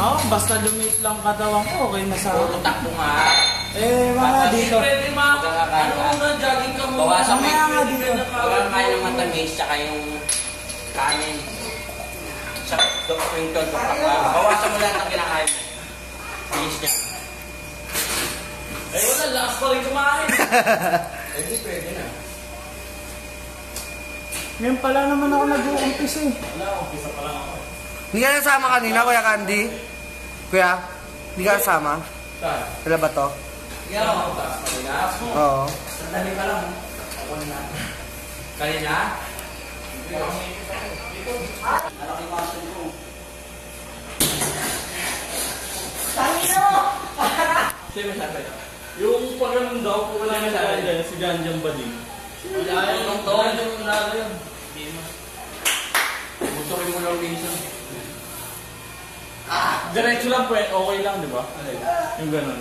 Oo, basta lumit lang katawan ko, okay na sa akin. Tutak mo nga. Mga dito. Pwede jogging ka mo. Bawasan mo mga dito. Bawasan kayo ng matamis, tsaka yung kanin. Sa twinkle, bawasan mo lahat ng kinakain mo. Bilis niya. Wala, lakas pa rin kumain. Hindi pwede na. Ngayon pala naman ako nag-uumpisa eh. Umpisa pa lang ako. Hindi ka nasama kanina, Kuya Candy? Kuya, hindi ka nasama? Saan? Sila ba to? Ikaw, kanina? Oo. Sandali pa lang. Ako na. Kanina? Alaki mo ang ko. Kanina mo! Sino sabi? Yung pag-anong daw, kung wala na siya, si Janjan ba din? Wala yung doon. Wala yun. Gusto mo lang minsan. Diretso lang po, okay lang, di ba? Yung ganun.